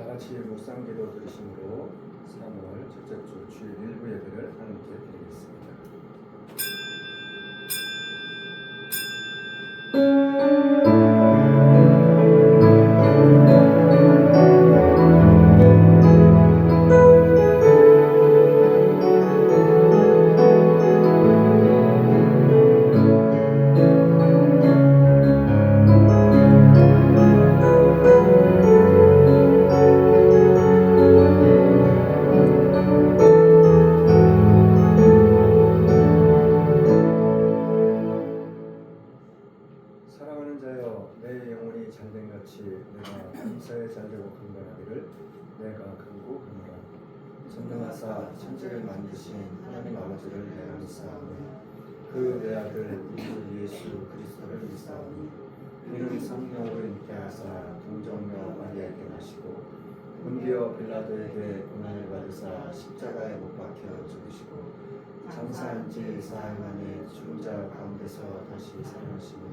같이 묵상기도 들으심으로 3월 첫째 주 주일 일부 예배를 하나님께 드리겠습니다. 사랑하는 자여, 내 영혼이 잘된 같이 내가 감사에 잘되고 강건하기를 내가 간구하노라. 전능하사 천지를 만드신 하나님 아버지를 내가 믿사오니 그 외아들 우리 주 예수 그리스도를 믿사오니 이는 성령으로 잉태하사 동정녀 마리아에게 나시고 본디오 빌라도에게 고난을 받으사 십자가에 못 박혀 죽으시고 장사한 지 사흘 만에 죽은 자 가운데서 다시 살아나시며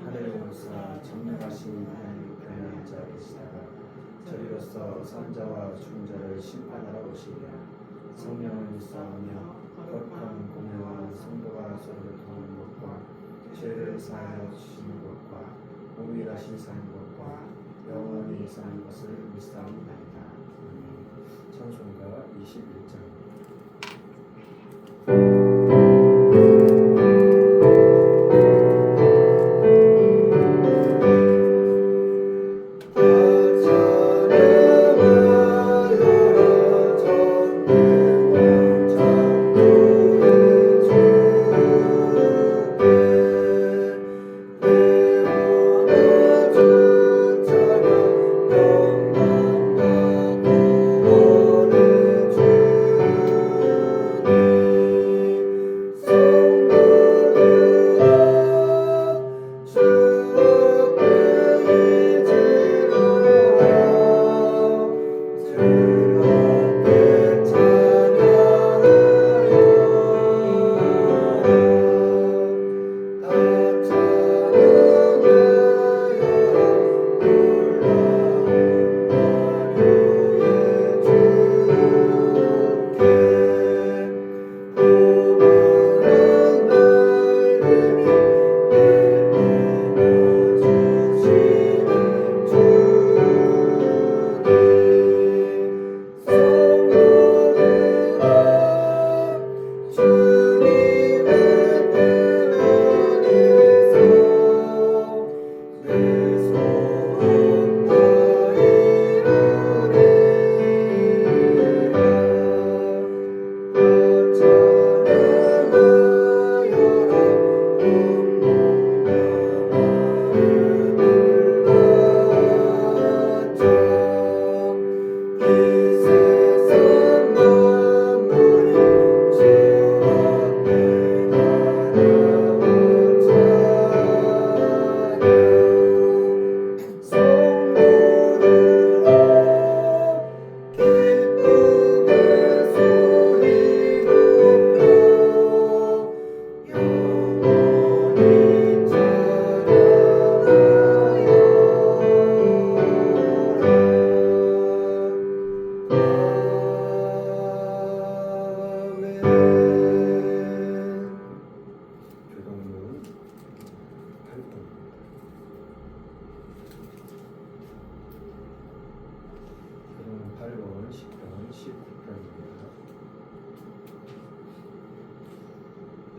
하늘에 오르사 전능하신 하나님 우편에 앉아 계시다가 저리로서 산자와 죽은 자를 심판하러 오시리라. 성령을 믿사오며 거룩한 공회와 성도가 서로를 도우는 것과 죄를 사하여 주시는 것과 몸이 다시 사는 것과 영원히 사는 것을 믿사옵나이다. 찬송가 21장.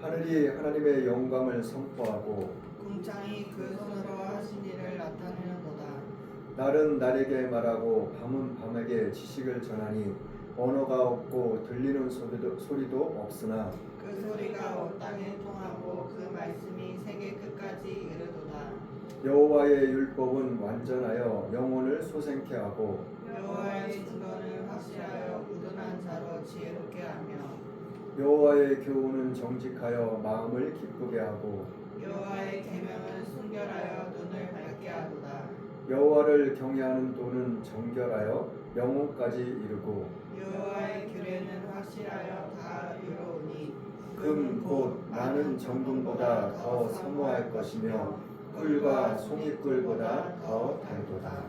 하늘이 하나님의 영광을 선포하고 궁창이 그 손으로 하신 일을 나타내는도다. 날은 날에게 말하고 밤은 밤에게 지식을 전하니 언어가 없고 들리는 소리도 없으나 그 소리가 온 땅에 통하고 그 말씀이 세계 끝까지 이르도다. 여호와의 율법은 완전하여 영혼을 소생케 하고 여호와의 증거는 확실하여 우둔한 자로 지혜롭게 하며 여호와의 교훈은 정직하여 마음을 기쁘게 하고 여호와의 계명은 순결하여 눈을 밝게 하도다. 여호와를 경외하는 도는 정결하여 영혼까지 이르고 여호와의 규례는 확실하여 다 이루오니 금 곧 많은 정금보다 더 사모할 것이며 꿀과 송이꿀보다 더 달도다.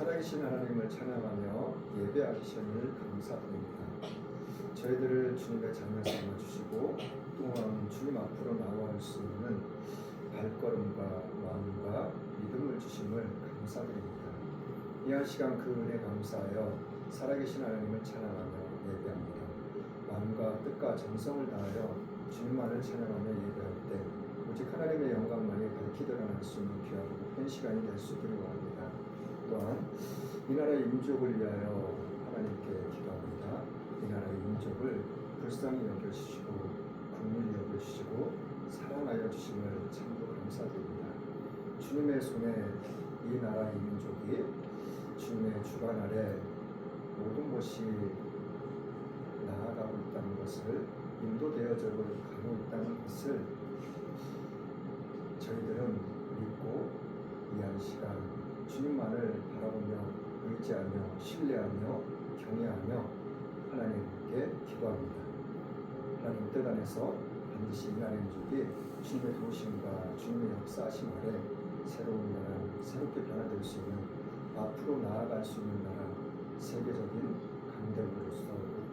살아계신 하나님을 찬양하며 예배하심을 감사드립니다. 저희들을 주님의 자녀 삼아 주시고 또한 주님 앞으로 나아갈 수 있는 발걸음과 마음과 믿음을 주심을 감사드립니다. 이한 시간 그 은혜 감사하여 살아계신 하나님을 찬양하며 예배합니다. 마음과 뜻과 정성을 다하여 주님만을 찬양하며 예배할 때 오직 하나님의 영광만이 밝히 드러날 수 있는 귀하고 복된 시간이 될 수 있기를 원합니다. 또한 이 나라의 민족을 위하여 하나님께 기도합니다. 이 나라의 민족을 불쌍히 여겨주시고 긍휼히 여겨주시고 사랑하여 주심을 참으로 감사드립니다. 주님의 손에 이 나라의 민족이 주님의 주관 아래 모든 것이 나아가고 있다는 것을 인도되어져 가고 있다는 것을 저희들은 믿고 이 한 시간 주님만을 바라보며 의지하며 신뢰하며 경외하며 하나님께 기도합니다. 하나님 뜻 안에서 반드시 이 나라의 민족이 주님의 도우심과 주님의 역사하심 아래 새로운 나라, 새롭게 변화될 수 있는 앞으로 나아갈 수 있는 나라, 세계적인 강대국으로서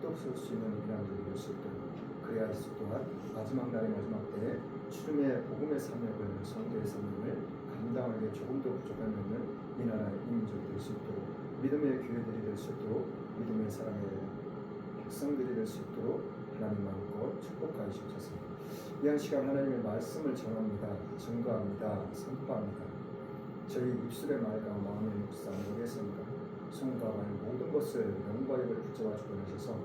우뚝 설 수 있는 이란들이 될 수 있도록 그래야 할수 또한 마지막 날의 마지막 때에 주님의 복음의 사명을 성도의 사명을 감당하기에 조금도 부족함이 없는 이 나라의 민족이 될 수 있도록 믿음의 교회들이 될 수 있도록 믿음의 사랑의 백성들이 될 수 있도록 하나님 마음껏 축복하여 주옵소서. 이 한 시간 하나님의 말씀을 전합니다. 증거합니다. 선포합니다. 저희 입술의 말과 마음의 묵상, 머리의 생각, 손과 발 모든 것을 영과 입을 붙잡아 주관하셔서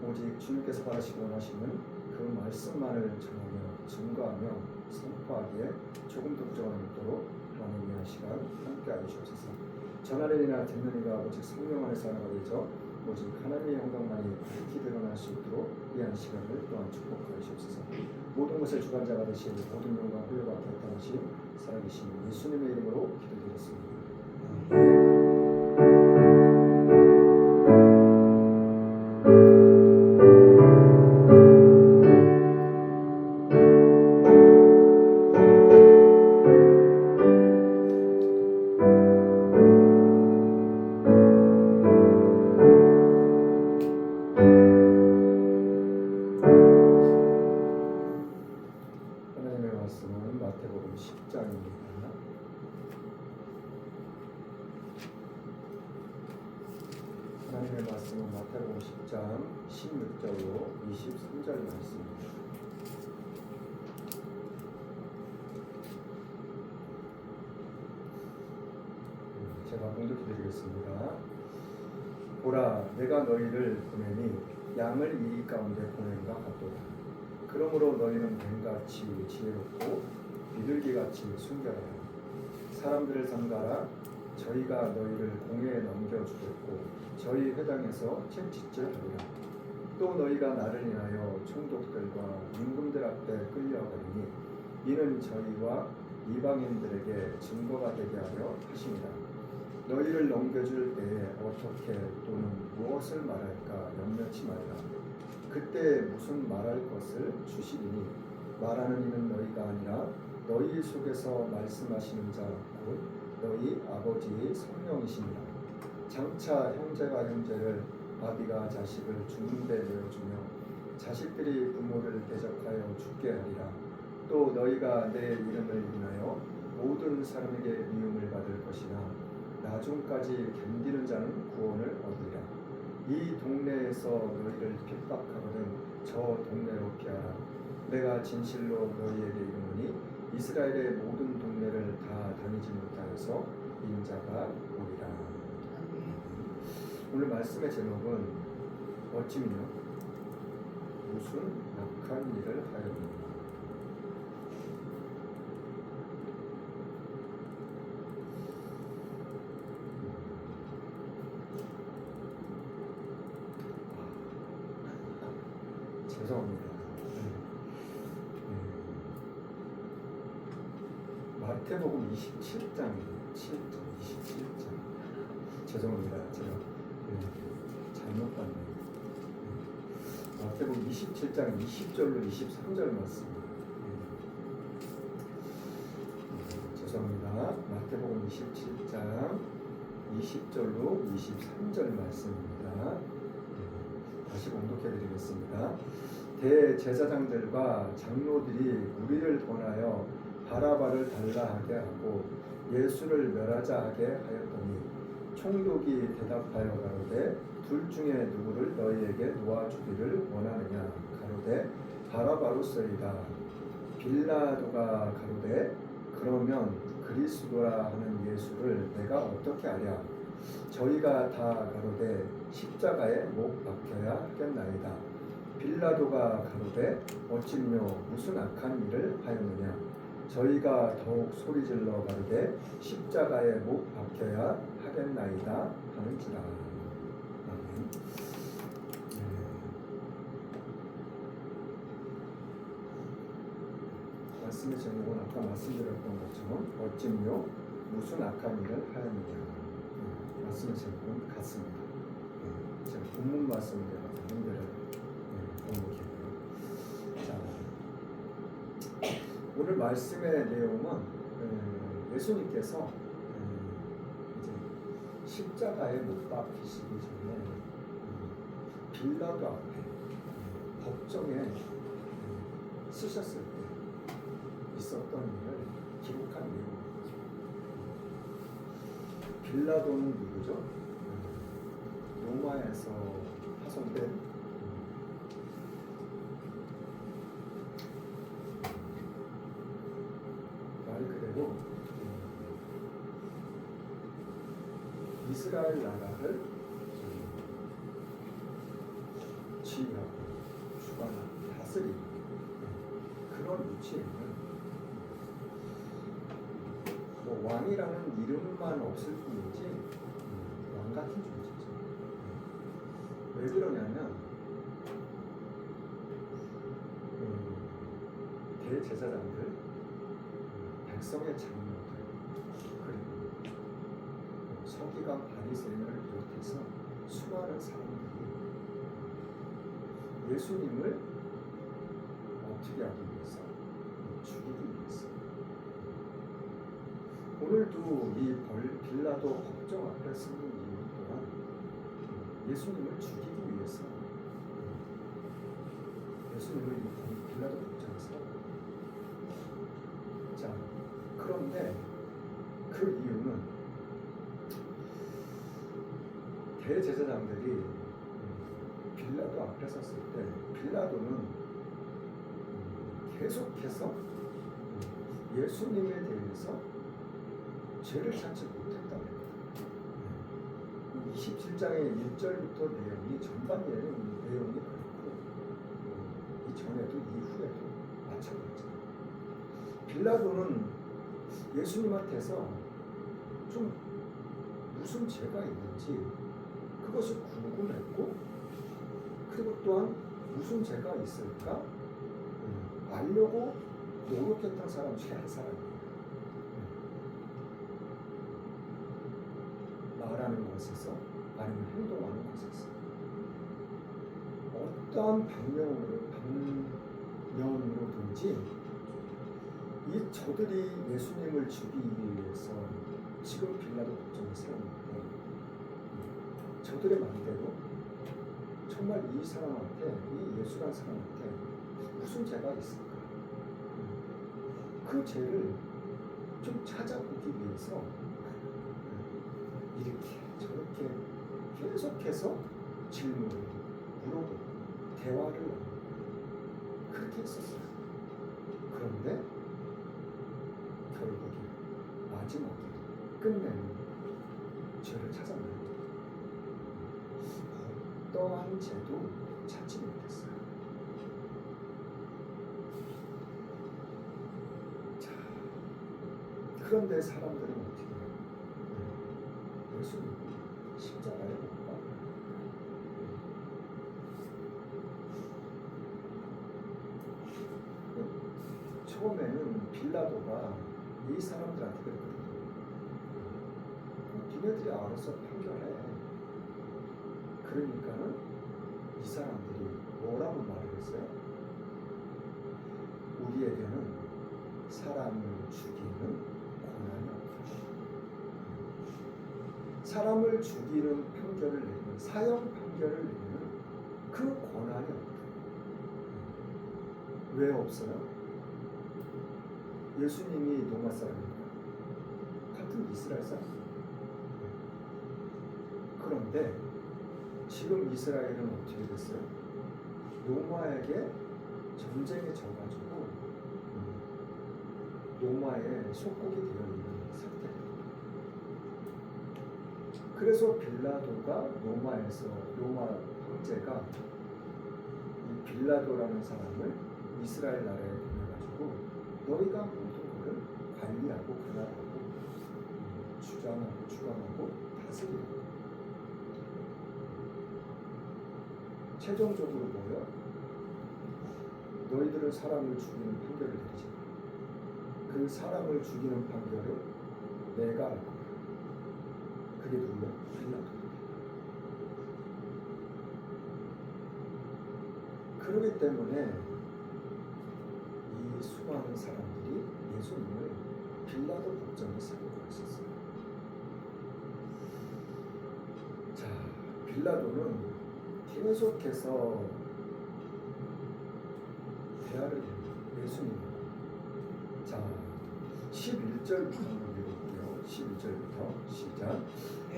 오직 주님께서 바라시기 원하시는 그 말씀만을 전하며 증거하며 선포하기에 조금도 부족함이 없도록 하나님의 한 시간 함께하여 주옵소서. 전하는 이나 듣는 이가 오직 성령 안에서 하나가 되죠. 오직 하나님의 영광만이 밝히 드러날 수 있도록 이 한 시간을 또한 축복하여 주옵소서. 모든 것을 주관자가 되신 모든 영광 홀로가 나타나신 살아계신 예수님의 이름으로 기도드렸습니다. 하나님의 말씀은 마태복음 10장입니다. 하나님의 말씀은 마태복음 10장 16절로 23절 말씀입니다. 제가 봉독해 드리겠습니다. 보라, 내가 너희를 보내니 양을 이리 가운데 보낸과 같도다. 그러므로 너희는 뱀같이 지혜롭고 비둘기같이 순결하라. 사람들을 삼가라. 저희가 너희를 공회에 넘겨주겠고 저희 회당에서 채찍질하리라. 또 너희가 나를 인하여 총독들과 임금들 앞에 끌려가리니 이는 저희와 이방인들에게 증거가 되게 하려 하십니다. 너희를 넘겨줄 때에 어떻게 또는 무엇을 말할까 염려치 말라. 그때 무슨 말할 것을 주시리니 말하는 이는 너희가 아니라 너희 속에서 말씀하시는 자 곧 너희 아버지의 성령이시니라. 장차 형제가 형제를 아비가 자식을 죽는 데 내어주며 자식들이 부모를 대적하여 죽게 하리라. 또 너희가 내 이름을 인하여 모든 사람에게 미움을 받을 것이나 나중까지 견디는 자는 구원을 얻으리라. 이 동네에서 너희를 핍박하거든 저 동네로 피하라. 내가 진실로 너희에게 이르노니 이스라엘의 모든 동네를 다 다니지 못하여서 인자가 오리라. 오늘 말씀의 제목은 어찌미뇨 무슨 악한 일을 하였느냐. 죄송합니다. 마태복음 27장이에요. 27장. 죄송합니다. 제가 잘못 봤네요. 마태복음 27장 20절로 23절 말씀입니다. 죄송합니다. 마태복음 27장 20절로 23절 말씀입니다. 다시 봉독해 드리겠습니다. 대제사장들과 장로들이 우리를 권하여 바라바를 달라 하게 하고 예수를 멸하자 하게 하였더니 총독이 대답하여 가로되 둘 중에 누구를 너희에게 놓아주기를 원하느냐 가로되 바라바로소이다. 빌라도가 가로되 그러면 그리스도라 하는 예수를 내가 어떻게 아랴. 저희가 다 가로되 십자가에 못 박혀야 하겠나이다. 빌라도가 가로되 어찌며 무슨 악한 일을 하였느냐. 저희가 더욱 소리질러 가로되 십자가에 못 박혀야 하겠나이다 하는지라. 아멘. 말씀의 제목은 아까 말씀드렸던 것처럼 어찌며 무슨 악한 일을 하였느냐. 말씀의 제목은 같습니다. 제가 본문 말씀대로 연결을 공독했고요. 자, 오늘 말씀의 내용은 예수님께서 이제 십자가에 못 박히시기 전에 빌라도 앞에 법정에 쓰셨을 때 있었던 일을 기록한 내용입니다. 빌라도는 누구죠? 로마에서 파송된 말 그대로 이스라엘 나라를 지휘하고 주관하고 다스리는 그런 위치에 있는 왕이라는 이름만 없을 뿐이지 왕 같은 존재죠. 왜 그러냐면 대제사장들, 백성의 장로들, 그리고 서기관 바리새인을 비롯해서 수많은 사람들이 예수님을 어떻게 하기 위해서, 죽이기 위해서. 오늘도 이 빌라도 법정 앞에 서는 이유 또한 예수님을 죽이기 위해서 예수님을 이 빌라도 법정에서. 자, 그런데 그 이유는 대제사장들이 빌라도 앞에 섰을 때 빌라도는 계속해서 예수님에 대해서 죄를 찾지 못했다는 거예요. 27장의 1절부터 내용이 전반 내용이 그렇고 이전에도 이후에도 마찬가지예요. 빌라도는 예수님한테서 좀 무슨 죄가 있는지 그것이 궁금했고 그리고 또한 무슨 죄가 있을까 알려고 노력했던 사람 중에 한 사람이에요. 말하는 것에서 아니면 행동하는 것에서 어떠한 방면으로든지 이 저들이 예수님을 죽이기 위해서 지금 빌라도 법정에 세웠는데 저들의 말대로 정말 이 사람한테 이 예수란 사람한테 무슨 죄가 있을까? 그 죄를 좀 찾아보기 위해서 이렇게 저렇게 계속해서 질문을 물어보고 대화를 나누고 그렇게 했었어요. 그런데 결국에 마지막에 끝내는 죄를 찾아내는 어떠한 죄도 찾지 못했어요. 자, 그런데 사람들은 어떻게 해요? 예수님 십자가에 못 박혀요. 처음에는 빌라도가 이 사람들한테 그랬거든요. 니네들이 알아서 판결해. 그러니까는 이 사람들이 뭐라고 말을 했어요? 우리에게는 사람을 죽이는 고난이 없다. 사람을 죽이는 판결을 내리는 사형 판결을 내리는 그 권한이 없다. 왜 없어요? 예수님이 로마 사람인가요? 같은 이스라엘 사람. 그런데 지금 이스라엘은 어떻게 됐어요? 로마에게 전쟁에 져가지고 로마의 속국이 되어 있는 상태예요. 그래서 빌라도가 로마에서 로마 황제가 이 빌라도라는 사람을 이스라엘 나라에 보내가지고 너희가 모든 것을 관리하고 관할하고 주장하고 주관하고 다스리고 최종적으로 뭐요? 너희들은 사람을 죽이는 판결을 내리지. 그 사람을 죽이는 판결을 내가 할 거야. 그게 누구야? 빌라도. 그렇기 때문에 이 수많은 사람들이 예수님을 빌라도 법정에 세우고 있었어요. 자, 빌라도는 계속해서 대화를 해요. 예수님과. 자, 11절부터 읽어볼게요. 11절부터 시작.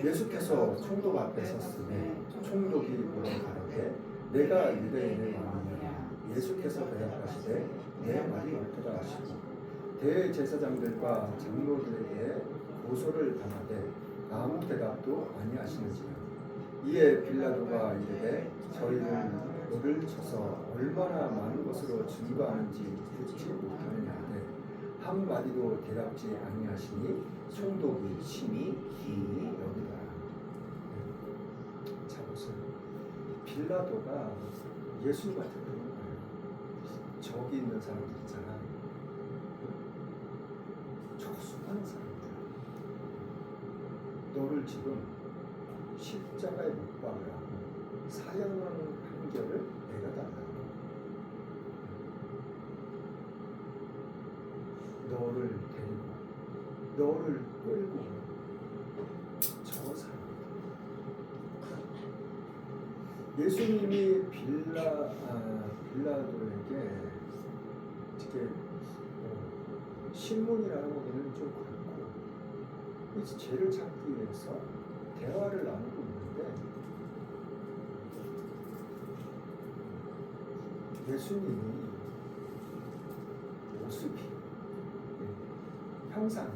예수께서 총독 앞에 섰으니 총독이 물어 가로되 내가 유대인의 왕이냐. 예수께서 대답하시되 내 말이 옳도다 하시고 대제사장들과 장로들에게 고소를 당하되 아무 대답도 아니하시는지라. 이에 빌라도가 이르되 저희는 너를 쳐서 얼마나 많은 것으로 증거하는지 듣지 못하느냐 하되 한마디도 대답지 아니하시니 총독이 심히 기이 여기더라. 자 보세요. 빌라도가 예수님한테 그러는 거예요. 저기 있는 사람들 있잖아. 저 수많은 사람들. 너를 지금 십자가에 못 박으라고 사형하는 판결을 내려달라고. 너를 데리고 너를 끌고 저 사람. 예수님이 빌라도에게 이렇게 신문이라고 하기는 좀 그렇고 이제 죄를 찾기 위해서 대화를 나누고 있는데 예수님이 모습이 항상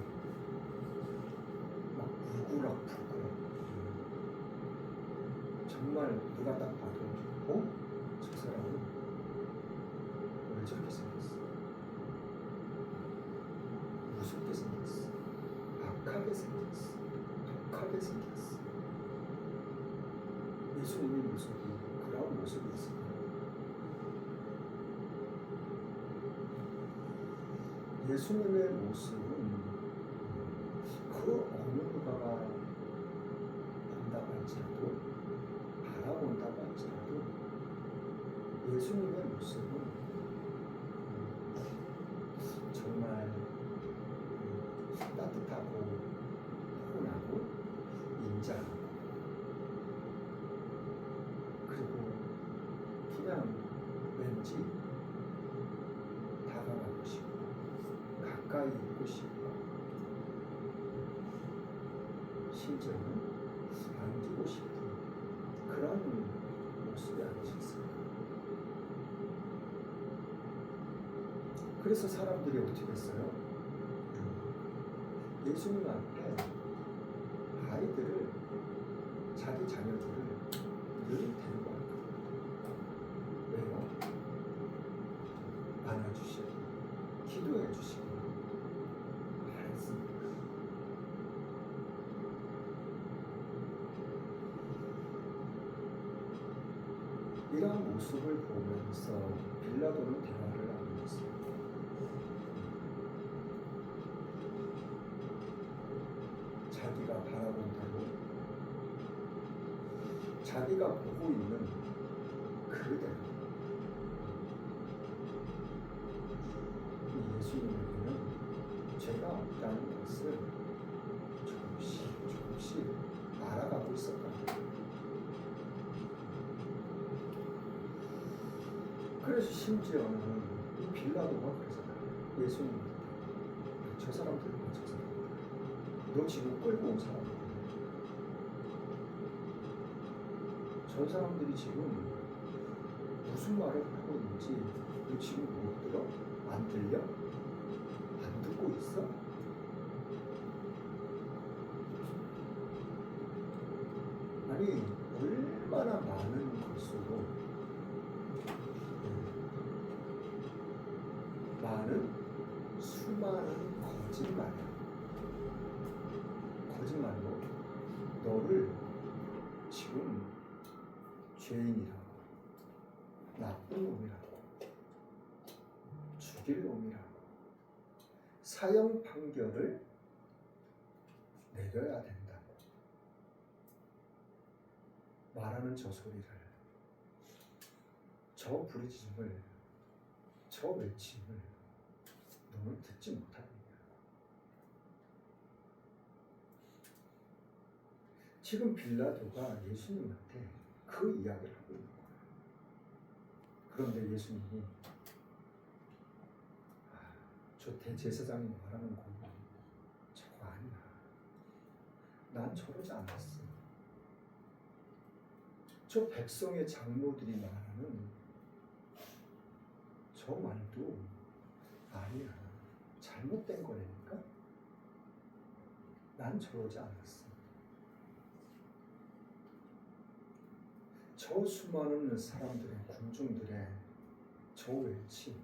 막 우그락부그락 정말 누가 딱 봐도 저 사람은 왜 저렇게 생겼어? 무섭게 생겼어. 악하게 생겼어. 독하게 생겼어. 예수님의 모습이 그런 모습이었어요. 예수님의 모습은 그 어느 누가가 본다고 할지라도 바라본다고 할지라도 예수님의 모습은 정말 따뜻하고 포근하고 인자하고 그리고 그냥 왠지 다가가고 싶고 가까이 있고 싶고 심지어는 안기고 싶은 그런 모습이 아니셨을까. 그래서 사람들이 어떻게 했어요? 예수님 앞에 아이들을 자기 자녀들을 늘 데리고 갈 거예요. 왜요? 안아주시고 기도해 주시고 알았습니까? 이러한 모습을 보면서 빌라도는 대화를 나누었어요. 자기가 바라본 대로 자기가 보고 있는 그대로 예수님에게는 죄가 없다는 것을 조금씩 그래서 심지어는 이 빌라도가 그러잖아요. 예수님한테 저 사람들은 저 사람 너 지금 끌고 온 사람이야. 저 사람들이 지금 무슨 말을 하고 있는지 너 지금 못 들어? 안 들려? 안 듣고 있어? 아니 얼마나 많은 것으로 많은 수많은 거짓말로 너를 지금 죄인이라고, 나쁜 놈이라고, 죽일 놈이라고 사형 판결을 내려야 된다고 말하는 저 소리를, 저 부르짖음을, 저 외침을 너는 듣지 못하느냐. 지금 빌라도가 예수님한테 그 이야기를 하고 있는 거예요. 그런데 예수님이 저 대제사장이 말하는 거 저거 아니야. 난 저러지 않았어. 저 백성의 장로들이 말하는 저 말도 아니야. 잘못된 거라니까. 난 저러지 않았어. 저 수많은 사람들의, 군중들의 저 외침,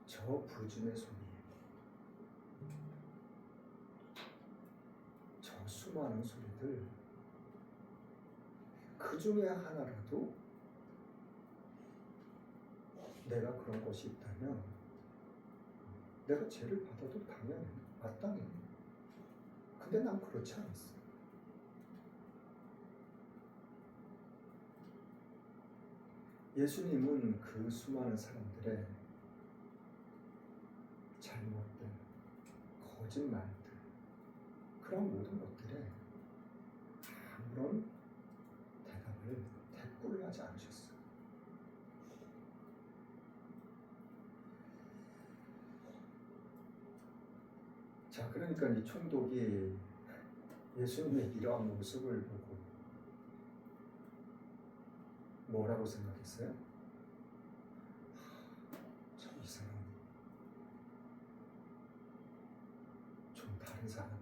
저 부르짖음의 소리, 저 수많은 소리들, 그 중에 하나라도 내가 그런 것이 있다면 내가 죄를 받아도 당연해, 마땅해. 근데 난 그렇지 않았어. 예수님은 그 수많은 사람들의 잘못된 거짓말들, 그런 모든 것들에 아무런 대꾸를 하지 않으셨어요. 자, 그러니까 이 총독이 예수님의 이러한 모습을 보고 뭐라고 생각했어요? 참 이 사람 좀 다른 사람이네.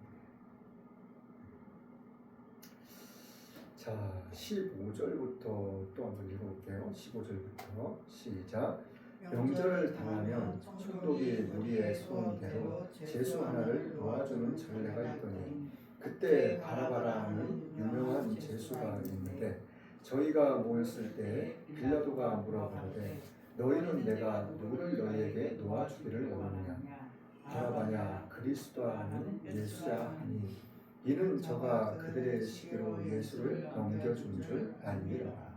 자, 15절부터 또 한번 읽어볼게요. 15절부터 시작. 명절을 당하면 총독이 무리의 소원대로 제수 하나를 놓아주는 전례가 있더니 그때 바라바라는 유명한 제수가 있는데 저희가 모였을 때 빌라도가 물어보되 너희는 내가 누구를 너희에게 놓아주기를 원하느냐. 바라바냐 그리스도라는 예수야 하니 이는 저가 그들의 시기로 예수를 넘겨준 줄 알미라.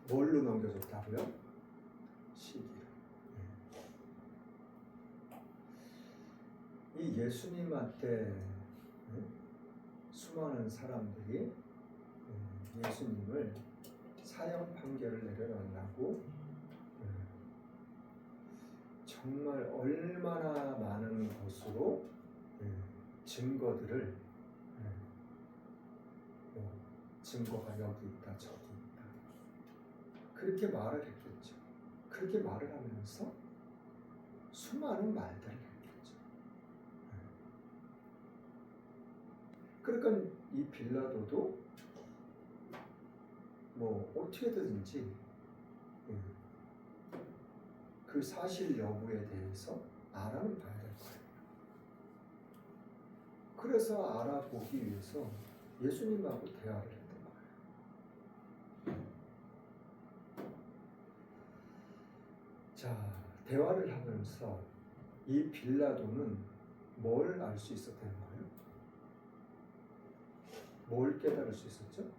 뭘로 넘겨줬다고요? 시기로. 이 예수님한테 수많은 사람들이 예수님을 사형 판결을 내려달라고 정말 얼마나 많은 것으로 증거들을 증거가 여기 있다 저기 있다 그렇게 말을 했겠죠. 그렇게 말을 하면서 수많은 말들을 했겠죠. 그러니까 이 빌라도도 뭐 어떻게든지 그 사실 여부에 대해서 알아는 봐야 될 거예요. 그래서 알아보기 위해서 예수님하고 대화를 했던 거예요. 자, 대화를 하면서 이 빌라도는 뭘 알 수 있었던 거예요? 뭘 깨달을 수 있었죠?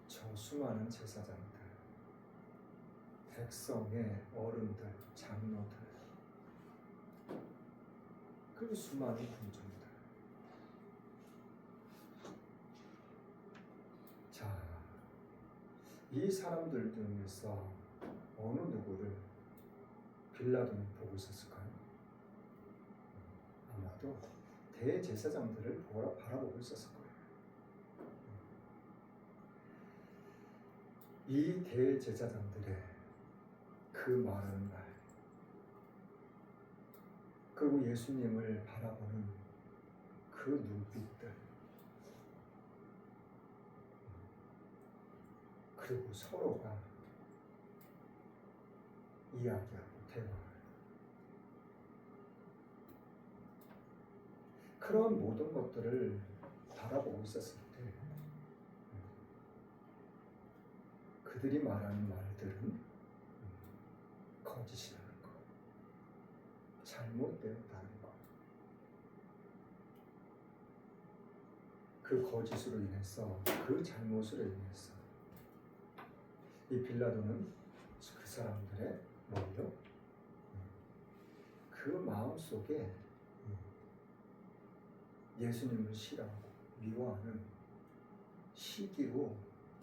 저 수많은 제사장들, 백성의 어른들, 장로들, 그리고 수많은 군중들, 이 사람들 중에서 어느 누구를 빌라도는 보고 있었을까요? 아마도 대제사장들을 바라보고 있었을 거예요. 이 대제사장들의 그 말하는 말, 그리고 예수님을 바라보는 그 눈빛들, 그리고 서로가 이야기하고 대화를, 그런 모든 것들을 바라보고 있었을 때 그들이 말하는 말들은 거짓이라는 것, 잘못되었다는 것, 그 거짓으로 인해서, 그 잘못으로 인해서 이 빌라도는 그 사람들의 뭐요? 그 마음속에 예수님을 싫어하고 미워하는 시기로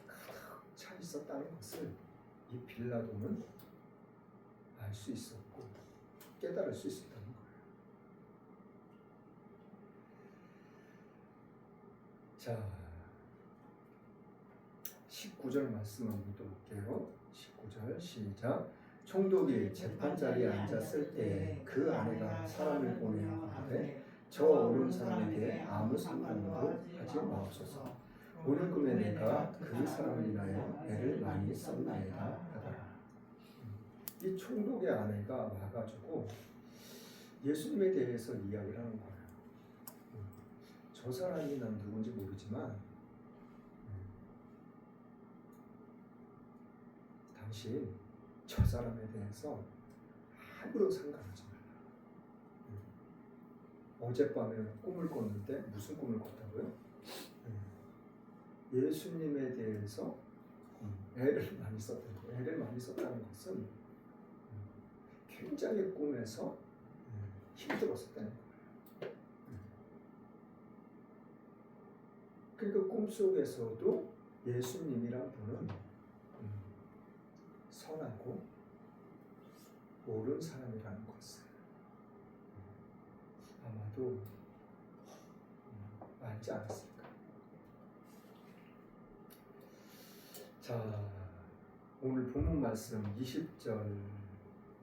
가득 차 있었다는 것을 이 빌라도는 알 수 있었고 깨달을 수 있었다는 거예요. 자, 19절 말씀 한번 또 볼게요. 19절 시작. 총독이 재판 자리에 앉았을 때 그 아내가 사람을 보내어 가되 저 어린 사람에게 아무 상관도 하지 마옵소서. 오늘 꿈에 내가 그 사람을 인하여 애를 많이 썼나이다 하더라. 이 총독의 아내가 와가지고 예수님에 대해서 이야기를 하는 거예요. 저 사람이 난 누군지 모르지만 당신 저 사람에 대해서 아무런 상관하지 말라. 어젯밤에 꿈을 꿨는데 무슨 꿈을 꿨다고요? 예수님에 대해서 애를 많이 썼다는 거예요. 애를 많이 썼다는 것은 굉장히 꿈에서 힘들었었다는 거예요. 그러니까 꿈속에서도 예수님이란 분은 선하고 옳은 사람이라는 것을 아마도 알지 않았을까. 자, 오늘 본문 말씀 20절,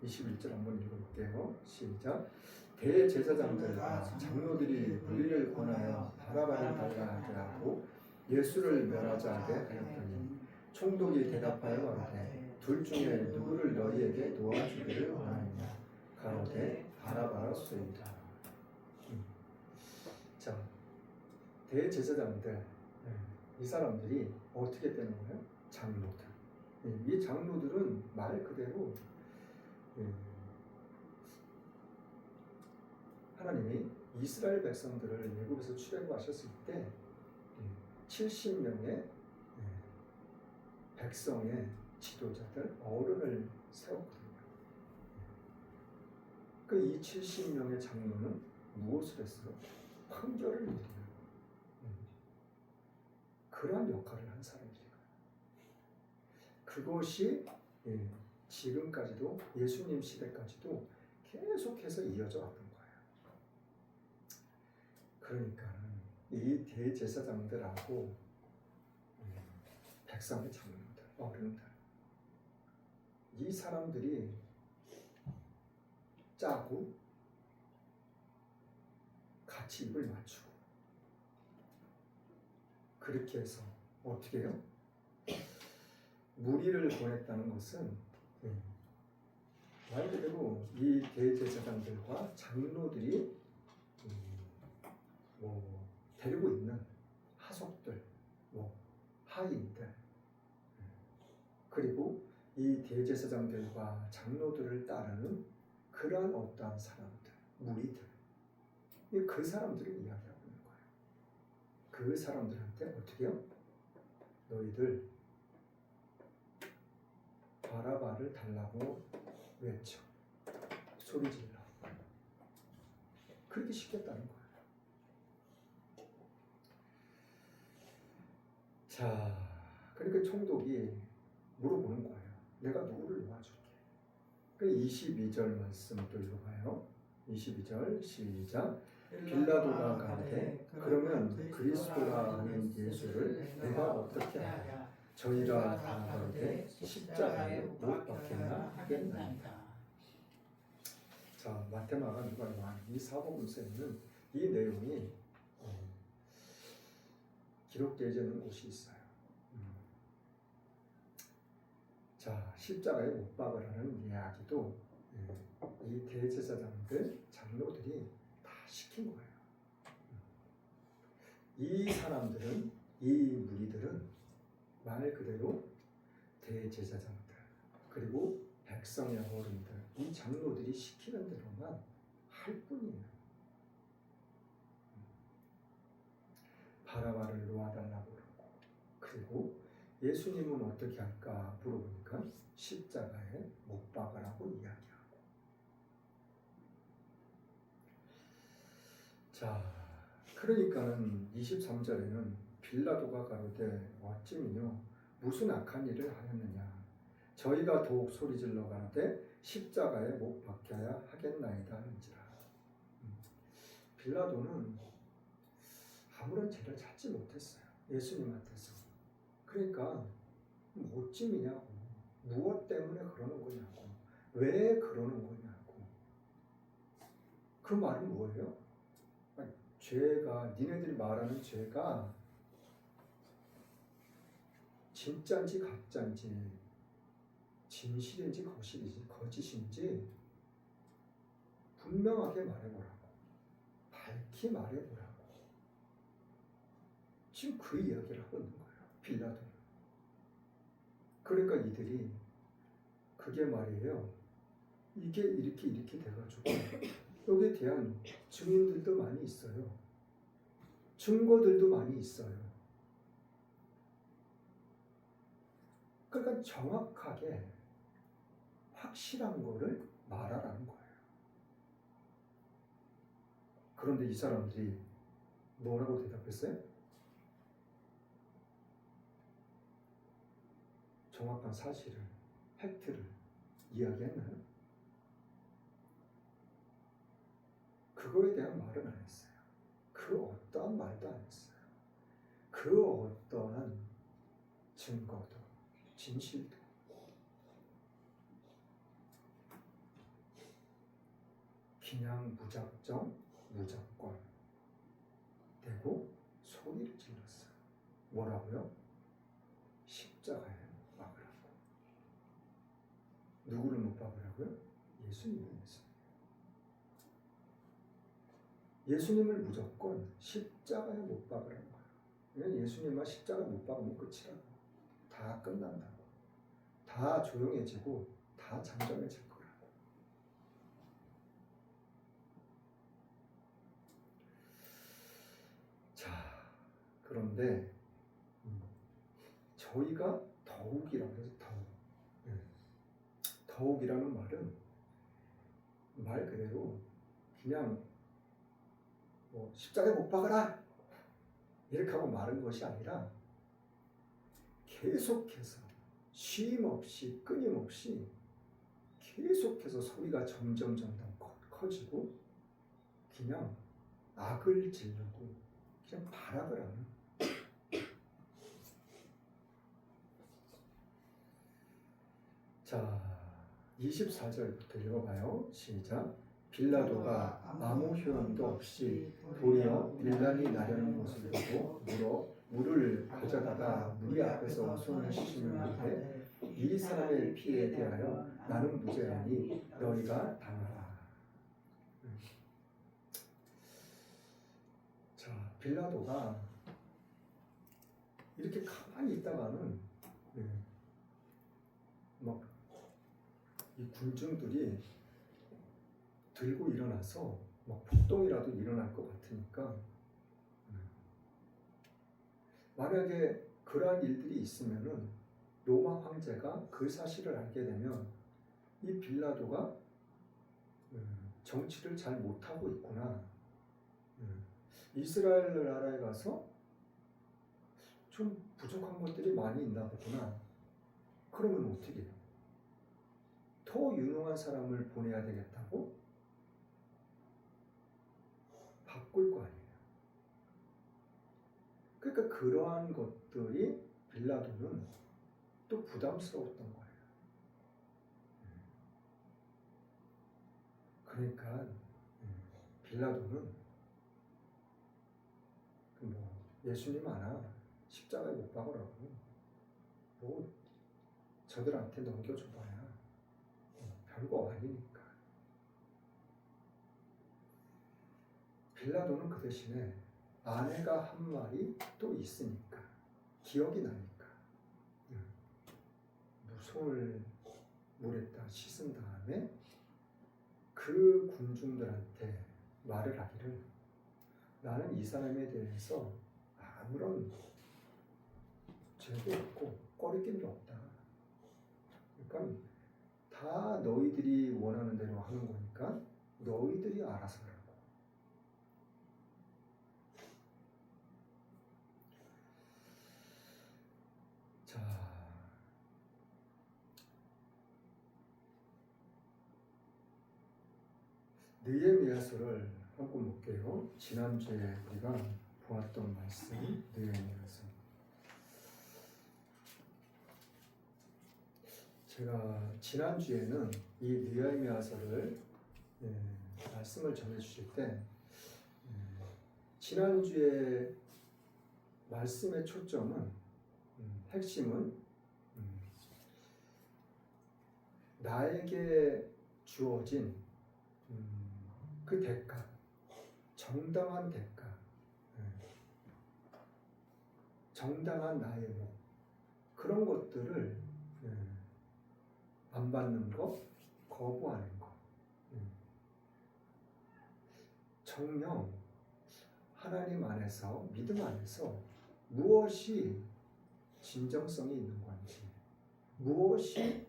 21절 한번 읽어볼게요. 시작. 대제사장들과 장로들이 무리를 권하여 바라바를 달라하게 하고 예수를 멸하자 하게 하였더니 총독이 대답하여 가로되 둘 중에 누구를 너희에게 놓아주기를 원하느냐. 가로되 바라바였소이다. 자, 대제사장들, 이 사람들이 어떻게 되는 거예요? 장로들. 이 장로들은 말 그대로 하나님이 이스라엘 백성들을 애굽에서 출애굽하셨을 때 70명의 백성의 지도자들, 어른을 세웠거든요. 그 이 70명의 장로는 무엇을 했어요? 판결을 내리는 그러한 역할을 한 사람들이에요. 그것이 지금까지도 예수님 시대까지도 계속해서 이어져 왔던 거예요. 그러니까 이 대제사장들하고 백성의 장로들, 어른들, 이 사람들이 짜고 같이 입을 맞추고 그렇게 해서 어떻게 해요? 무리를 보냈다는 것은 말 그대로 이 대제사장들과 장로들이 데리고 있는 하속들, 하인들, 그리고 이 대제사장들과 장로들을 따르는 그러한 어떠한 사람들, 무리들, 그 사람들을 이야기하고 있는 거예요. 그 사람들한테 어떻게 해요? 너희들 바라바를 달라고 외쳐, 소리 질러. 그렇게 시켰다는 거예요. 자, 그러니까 총독이 물어보는 거예요. 내가 누구를 놓아줄게. 그 22절 말씀 또 읽어봐요. 22절 시작. 빌라도가 가로되 그러면 그리스도라 하는 예수를 내가 어떻게 하랴. 저희가 다 가로되 십자가에 못 박혔나 하겠나이다. 자, 마테마가 누가 요한 이 사복음서에는 이 내용이 기록되지 않은 곳이 있어요. 자, 십자가에 못 박으라는 이야기도 이 대제사장들, 장로들이 다 시킨 거예요. 이 사람들은, 이 무리들은 말 그대로 대제사장들, 그리고 백성의 어른들, 이 장로들이 시키는 대로만 할 뿐이에요. 바라바를 놓아달라고 그러고, 그리고 예수님은 어떻게 할까 물어보니까 십자가에 못 박으라고 이야기하고. 자, 그러니까는 23절에는 빌라도가 가로되 어찌미뇨 무슨 악한 일을 하였느냐. 저희가 더욱 소리질러 가로되 십자가에 못 박혀야 하겠나이다 하는지라. 빌라도는 아무런 죄를 찾지 못했어요. 예수님한테서. 그러니까 어찌미냐고, 무엇 때문에 그러는 거냐고, 왜 그러는 거냐고. 그 말은 뭐예요? 죄가, 니네들이 말하는 죄가 진짜인지 가짜인지, 진실인지 거짓인지 분명하게 말해보라고, 밝히 말해보라고. 지금 그 이야기를 하고 있는 거예요, 빌라도는. 그러니까 이들이 그게 말이에요. 이게 이렇게 돼가지고 여기에 대한 증인들도 많이 있어요. 증거들도 많이 있어요. 그러니까 정확하게 확실한 거를 말하라는 거예요. 그런데 이 사람들이 뭐라고 대답했어요? 정확한 사실을, 팩트를 이야기했나요? 그거에 대한 말은 안 했어요. 그 어떠한 말도 안 했어요. 그 어떠한 증거도, 진실도. 그냥 무조건 대고 소리를 질렀어요. 뭐라고요? 십자가에 박으라고. 누구를 못 박으라고요? 예수님을. 예수님을 무조건 십자가에 못 박으라는 거예요. 왜냐면 예수님만 십자가에 못 박으면 끝이라고. 다 끝난다고. 다 조용해지고 다 잠잠해질 거라고. 자, 그런데 저희가 더욱이라고 해서 더욱이라는 말은 말 그대로 그냥 십자가에 못 박아라 이렇게 하고 말한 것이 아니라 계속해서 쉼 없이 끊임없이 계속해서 소리가 점점 커지고 그냥 악을 지르고 그냥 발악을 하는. 자, 24절부터 읽어봐요. 시작. 빌라도가 아무 효험도 없이 도리어 빌란이 나려는 것을 보고 물을 가져다가 무리 앞에서 손을 씻으며 말하되 이 사람의 피에 대하여 나는 무죄하니 너희가 당하라. 자, 빌라도가 이렇게 가만히 있다가는 막 이 군중들이 들고 일어나서 막 폭동이라도 일어날 것 같으니까 만약에 그러한 일들이 있으면은 로마 황제가 그 사실을 알게 되면 이 빌라도가 정치를 잘 못하고 있구나. 이스라엘 나라에 가서 좀 부족한 것들이 많이 있나 보구나. 그러면 어떻게 해요? 더 유능한 사람을 보내야 되겠다고? 바꿀 거 아니에요. 그러니까 그러한 것들이 빌라도는 또 부담스러웠던 거예요. 그러니까 빌라도는 뭐 예수님 하나 십자가에 못 박으라고 뭐 저들한테 넘겨줘봐야 별거 아니니까. 빌라도는 그 대신에 아내가 한 말이 또 있으니까 기억이 나니까 손을 물에다 씻은 다음에 그 군중들한테 말을 하기를 나는 이 사람에 대해서 아무런 죄도 없고 꺼리낌도 없다. 그러니까 다 너희들이 원하는 대로 하는 거니까 너희들이 알아서 하라고. 자, 느헤미야서를 한번 볼게요. 지난주에 우리가 보았던 말씀 느헤미야서. 제가 지난주에는 이 느헤미야서를 말씀을 전해주실 때 지난주에 말씀의 초점은 핵심은 나에게 주어진 그 대가, 정당한 대가, 정당한 나의 목, 그런 것들을 안 받는 거, 거부하는 거. 정녕 하나님 안에서, 믿음 안에서 무엇이 진정성이 있는 건지, 무엇이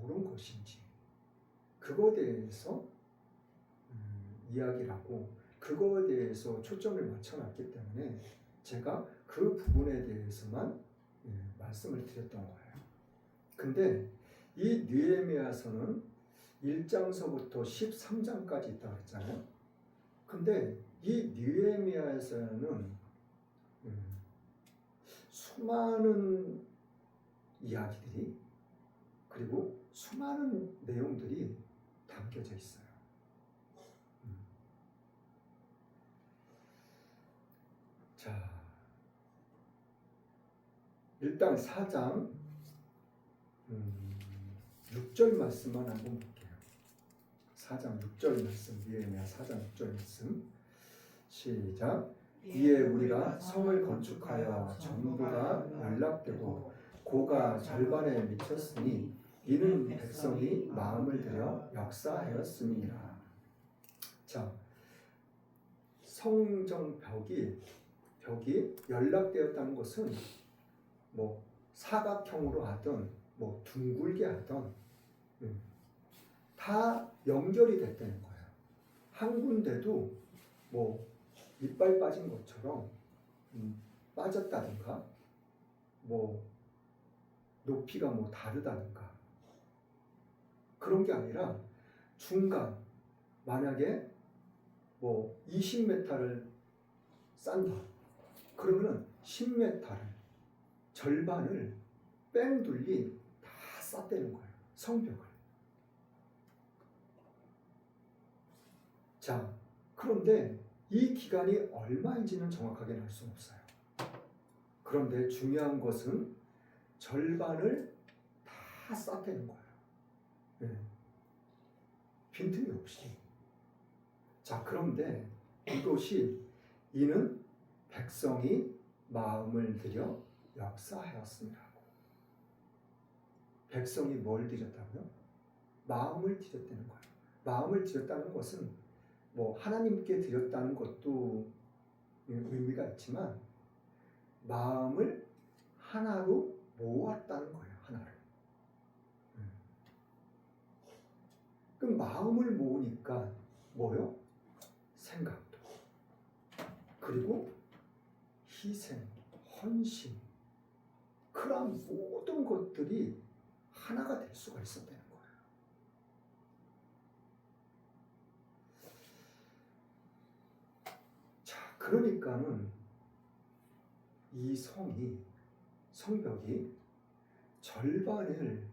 옳은 것인지, 그거에 대해서 이야기를 하고 그거에 대해서 초점을 맞춰놨기 때문에 제가 그 부분에 대해서만 말씀을 드렸던 거예요. 근데 이 느헤미야서는 1장서부터 13장까지 있다고 했잖아요. 근데 이 느헤미야서는 수많은 이야기들이 그리고 수많은 내용들이 담겨져 있어요. 자, 일단 4장 6절 말씀만 한번 볼게요. 4장 6절 말씀, 느헤미야 4장 6절 말씀 시작. 이에 우리가 성을 건축하여 전부가 연락되고 고가 절반에 미쳤으니 이는 백성이 마음을 들여 역사하였음이라. 자, 성전 벽이 연락되었다는 것은 뭐 사각형으로 하든 뭐 둥글게 하든 다 연결이 됐다는 거예요. 한 군데도 뭐 이빨 빠진 것처럼 빠졌다든가 뭐 높이가 뭐 다르다든가 그런 게 아니라 중간 만약에 뭐 20m를 싼다 그러면은 10m를 절반을 뺑둘리 다 쌌다는 거예요. 성벽을. 자, 그런데 이 기간이 얼마인지는 정확하게 알 수는 없어요. 그런데 중요한 것은 절반을 다 쌌다는 거예요. 네. 빈틈이 없이. 자, 그런데 이는 백성이 마음을 들여 역사하였음이라고. 백성이 뭘 드렸다고요? 마음을 드렸다는 거예요. 마음을 드렸다는 것은 뭐 하나님께 드렸다는 것도 의미가 있지만 마음을 하나로 모았다는 거예요. 하나를. 그럼 마음을 모으니까 뭐요? 생각도 그리고 희생, 헌신 그런 모든 것들이 하나가 될 수가 있었다는 거예요. 자, 그러니까는 이 성벽이 절반을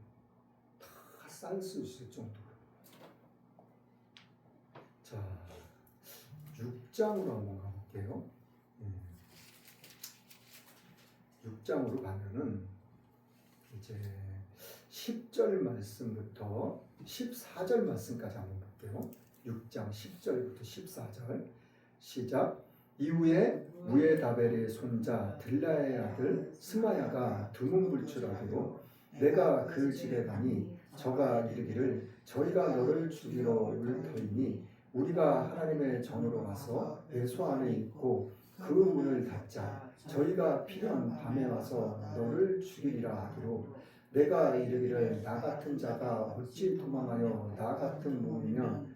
다 쌓을 수 있을 정도로. 자, 6장으로 한번 가볼게요. 6장으로 가면은 이제 10절 말씀부터 14절 말씀까지 한번 볼게요. 6장 10절부터 14절 시작. 이후에 무에다벨의 손자 들라의 아들 스마야가 두문불출하기로 내가 그 집에 가니 저가 이르기를 저희가 너를 죽이러 올 터이니 우리가 하나님의 전으로 가서 예수 안에 있고 그 문을 닫자. 저희가 필요한 밤에 와서 너를 죽이리라 하기로 내가 이르기를 나 같은 자가 어찌 도망하여 나 같은 몸이면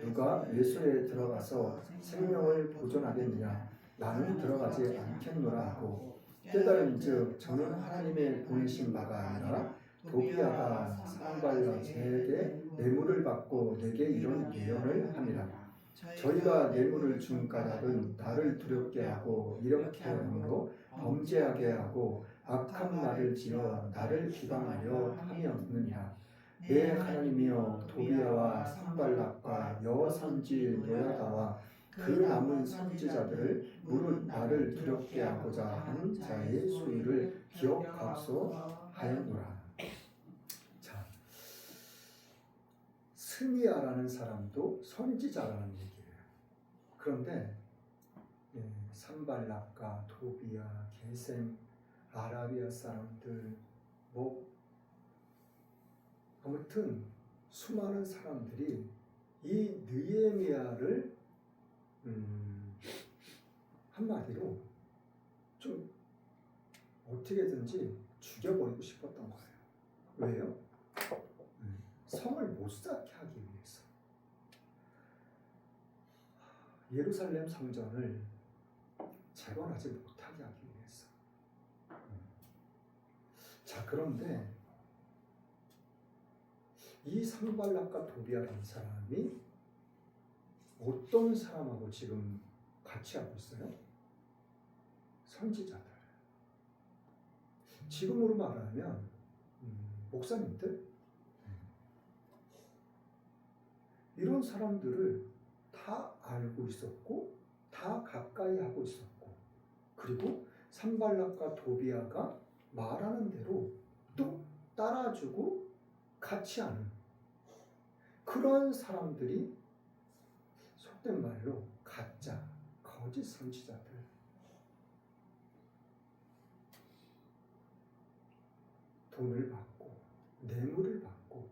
누가 예수에 들어가서 생명을 보존하겠느냐. 나는 들어가지 않겠노라 하고 깨달은즉 저는 하나님의 보내신 바가 아니라 도비아가 산발라에게 뇌물을 받고 내게 이런 예언을 합니다. 저희가 뇌물을 준 까닭은 나를 두렵게 하고 이렇게 함으로 범죄하게 하고 악한 말을 지어 나를 비방하려 함이었느니라. 내 하나님이여 도비아와 산발락과 여선지 노야다와 그 남은 선지자들을 무릇 나를 두렵게 하고자 하는 자의 소유를 기억하소 하였노라. 자, 스미야라는 사람도 선지자라는 얘기예요. 그런데 산발락과 도비아, 게셈, 아라비아 사람들 아무튼 수많은 사람들이 이 느헤미야를 한마디로 좀 어떻게든지 죽여버리고 싶었던 거예요. 왜요? 성을 못 쌓게 하기 위해서. 예루살렘 성전을 재건하지 못하게 하기 위해서. 자, 그런데 이 산발락과 도비아라는 사람이 어떤 사람하고 지금 같이 하고 있어요? 선지자들. 지금으로 말하면 목사님들, 이런 사람들을 다 알고 있었고 다 가까이 하고 있었고, 그리고 산발락과 도비아가 말하는 대로 또 따라주고 같이 하는 그런 사람들이 속된 말로 가짜, 거짓 선지자들. 돈을 받고 뇌물을 받고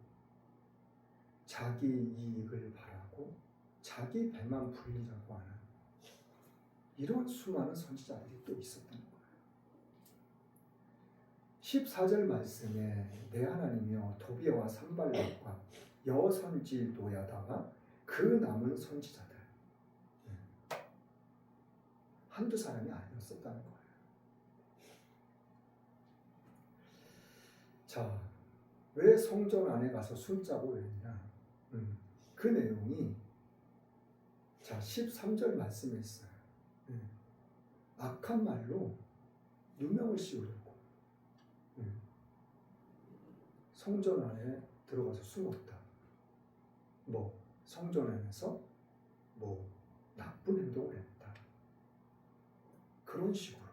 자기 이익을 바라고 자기 배만 불리려고 하는 이런 수많은 선지자들이 또 있었던 거예요. 14절 말씀에 내 하나님이여 도비아와 산발락과 여선지 노야다가 그 남은 선지자들, 한두 사람이 아니었었다는 거예요. 자, 왜 성전 안에 가서 숨자고 그랬냐? 그 내용이 자 13절 말씀에 있어요. 악한 말로 누명을 씌우려고 성전 안에 들어가서 숨었다. 성전 안에서 나쁜 행동을 했다. 그런 식으로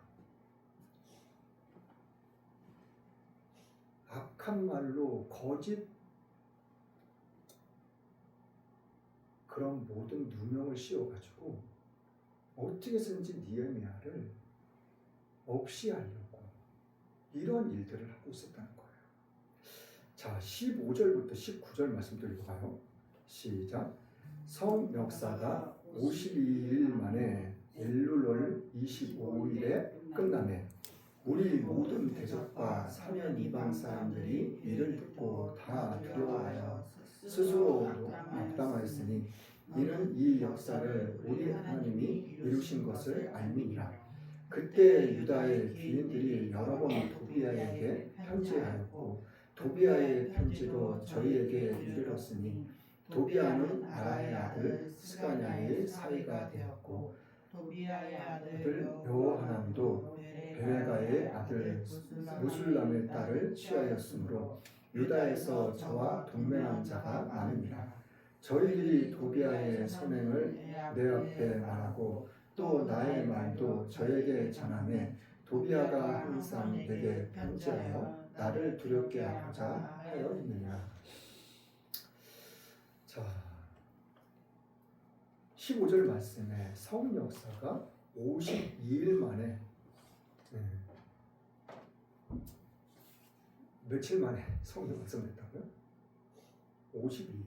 악한 말로 거짓 그런 모든 누명을 씌워가지고 어떻게든지 느헤미야를 없이 하려고 이런 일들을 하고 있었다는 거예요. 자, 15절부터 19절 말씀도 읽어봐요. 시작. 성 역사가 52일 만에 엘룰월 25일에 끝나매 우리 모든 대적과 사면 이방 사람들이 이를 듣고 다 두려워하여 스스로 낙담하였으니 이는 이 역사를 우리 하나님이 이루신 것을 알미니라. 그때 유다의 귀인들이 여러 번 도비아에게 편지하였고 도비아의 편지도 저희에게 이르렀으니 도비아는 아라의 아들 스가냐의 사위가 되었고 도비아의 아들 아들 여호하난도 베레가의 아들 무술람의 딸을 취하였으므로 유다에서 저와 동맹한 자가 많으니라. 저희들이 도비아의 선행을 내 앞에 말하고 또 나의 말도 저에게 전하매 도비아가 항상 내게 편지하여 나를 두렵게 하고자 하였느니라. 자, 15절 말씀에 성 역사가 52일 만에 며칠 만에 성이 완성됐다고요? 52일.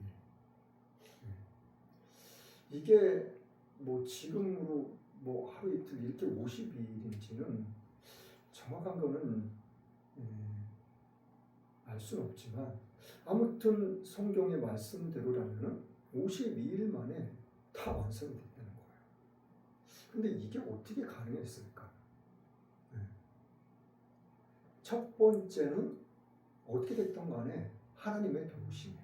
이게 뭐 지금으로 뭐 하루 이틀 이렇게 52일인지는 정확한 거는 알 수는 없지만 아무튼 성경의 말씀대로라면 52일 만에 다 완성이 됐다는 거예요. 근데 이게 어떻게 가능했을까? 첫 번째는 어떻게 됐던 간에 하나님의 도우심이에요.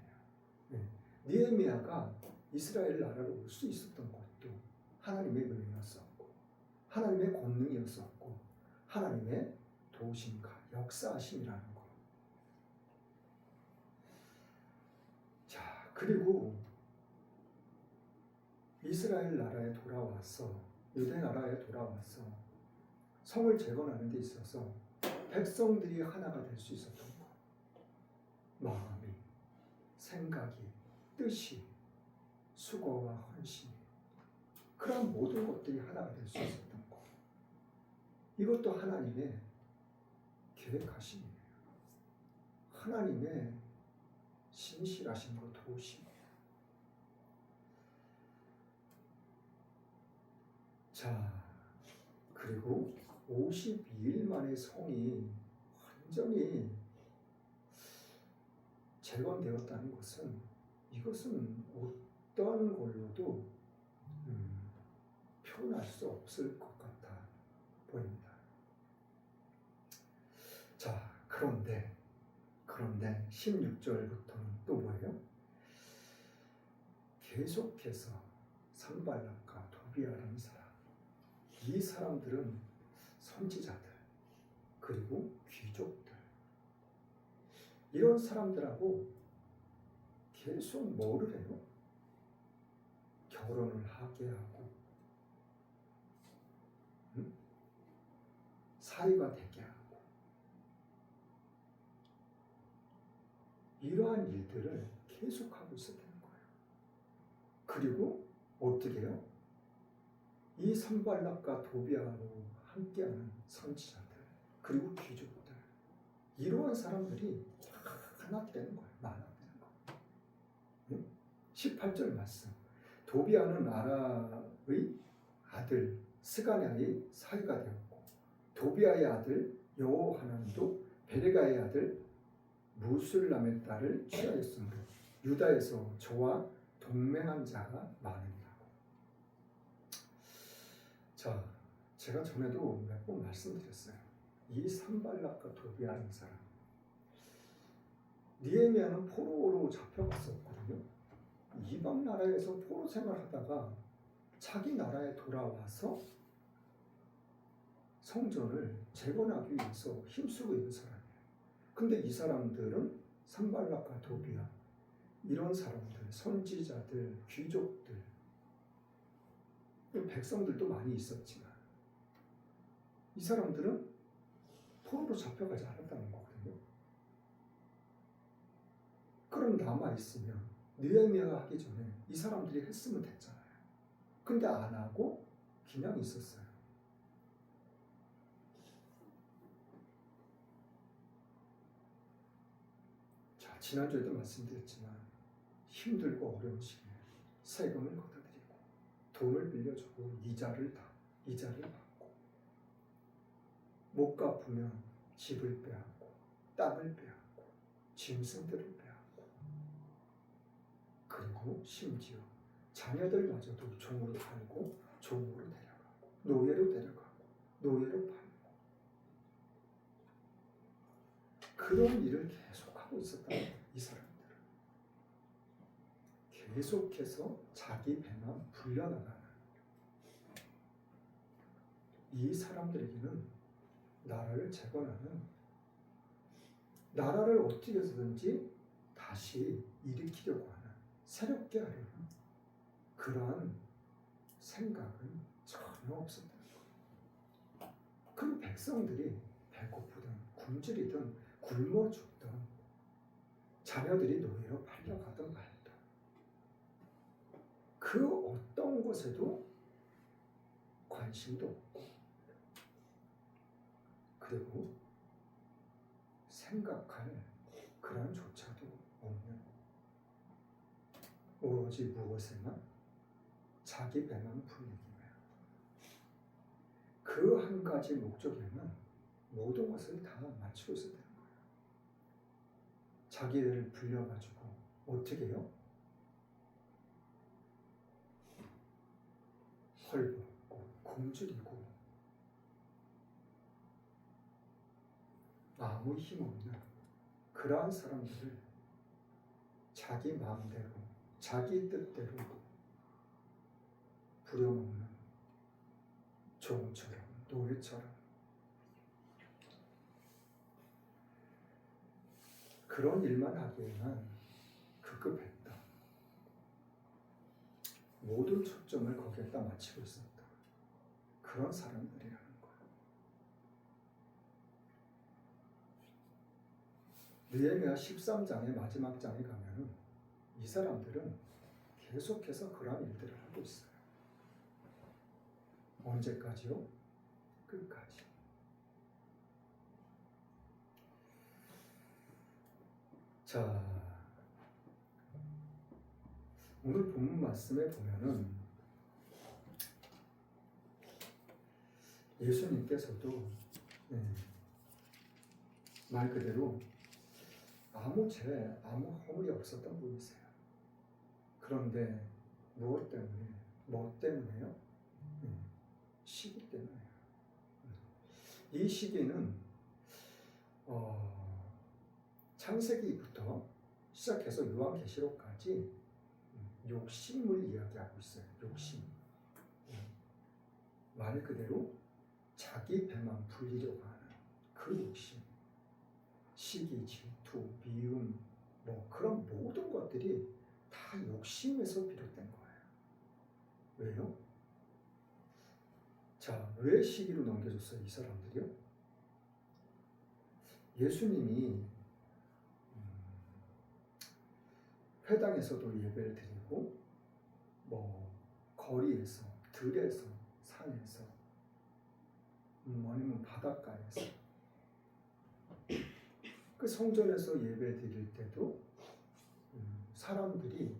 느헤미야가 이스라엘 나라로 올 수 있었던 것도 하나님의 은혜였었고 하나님의 권능이었었고 하나님의 도우심과 역사하심이라는 거. 자, 그리고 이스라엘 나라에 돌아와서 유대 나라에 돌아와서 성을 재건하는 데 있어서 백성들이 하나가 될 수 있었던 것. 마음이, 생각이, 뜻이, 수고와 헌신이 그런 모든 것들이 하나가 될 수 있었던 것. 이것도 하나님의 계획하심이에요. 하나님의 신실하심과 도우심이에요. 자, 그리고 52일 만에 성이 완전히 재건되었다는 것은 이것은 어떤 걸로도 표현할 수 없을 것 같아 보입니다. 자, 그런데 16절부터는 또 뭐예요? 계속해서 산발락과 도비아라는 사람, 이 사람들은 선지자들 그리고 귀족들, 이런 사람들하고 계속 뭐를 해요? 결혼을 하게 하고 사이가 되게 하고 이러한 일들을 계속하고 있었다는 거예요. 그리고 어떻게 해요? 이 산발락과 도비아로 함께하는 선지자들 그리고 귀족들, 이러한 사람들이 하나 되는 거예요. 많아 되는 거예요. 18절 말씀, 도비아는 아라의 아들 스가냐의 사위가 되었고 도비아의 아들 여호하난도 베레가의 아들 무술람의 딸을 취하였으므로 유다에서 저와 동맹한 자가 많으니라. 자, 제가 전에도 몇 번 말씀드렸어요. 이 산발락과 도비아라는 사람, 느헤미야는 포로로 잡혀갔었거든요. 이방 나라에서 포로 생활하다가 자기 나라에 돌아와서 성전을 재건하기 위해서 힘쓰고 있는 사람이에요. 근데 이 사람들은 산발락과 도비아, 이런 사람들, 선지자들, 귀족들, 백성들도 많이 있었지만 이 사람들은 포로로 잡혀가지 않았다는 거거든요. 그럼 남아있으면 느헤미야가 하기 전에 이 사람들이 했으면 됐잖아요. 근데 안 하고 그냥 있었어요. 자, 지난주에도 말씀드렸지만 힘들고 어려운 시기에 세금을 걷어들이고 돈을 빌려주고 이자를 받고 못 갚으면 집을 빼앗고 땅을 빼앗고 짐승들을 빼앗고 그리고 심지어 자녀들마저도 종으로 팔고 종으로 데려가고 노예로 계속해서 자기 배만 불려나가는 이 사람들에게는 나라를 재건하는, 나라를 어떻게 해서든지 다시 일으키려고 하는, 새롭게 하려는 그러한 생각은 전혀 없었던 거예요. 그 백성들이 배고프든 굶주리든 굶어 죽든 자녀들이 노예로 팔려가든 말든 그 어떤 것에도 관심도 없고, 그리고 생각할 그런 조차도 없는, 오로지 무엇에만 자기 배만 불리기 위해 그 한 가지 목적에만 모든 것을 다 맞추고 있었다는 거예요. 자기를 불려가지고 어떻게 해요? 헐벗고 굶주리고 아무 힘없는 그러한 사람들을 자기 마음대로 자기 뜻대로 부려먹는 종처럼 노예처럼 그런 일만 하기에만 급급했다. 모든 초점을 거기에다 맞추고 있었다. 그런 사람들이라는 거예요. 느헤미야 13장의 마지막 장에 가면은 이 사람들은 계속해서 그러한 일들을 하고 있어요. 언제까지요? 끝까지. 자, 오늘 본문 말씀에 보면은 예수님께서도 말 그대로 아무 죄, 아무 허물이 없었던 분이세요. 그런데 무엇 때문에? 뭐 때문에요? 시기 때문에요. 이 시기는 창세기부터 시작해서 요한계시록까지 욕심을 이야기하고 있어요. 욕심. 말 그대로 자기 배만 불리려고 하는 그 욕심. 시기, 질투, 미움, 뭐 그런 모든 것들이 다 욕심에서 비롯된 거예요. 왜요? 자, 왜 시기로 넘겨줬어요, 이 사람들이요? 예수님이 회당에서도 예배를 드리고, 뭐 거리에서, 들에서, 산에서, 아니면 바닷가에서, 그 성전에서 예배 드릴 때도 사람들이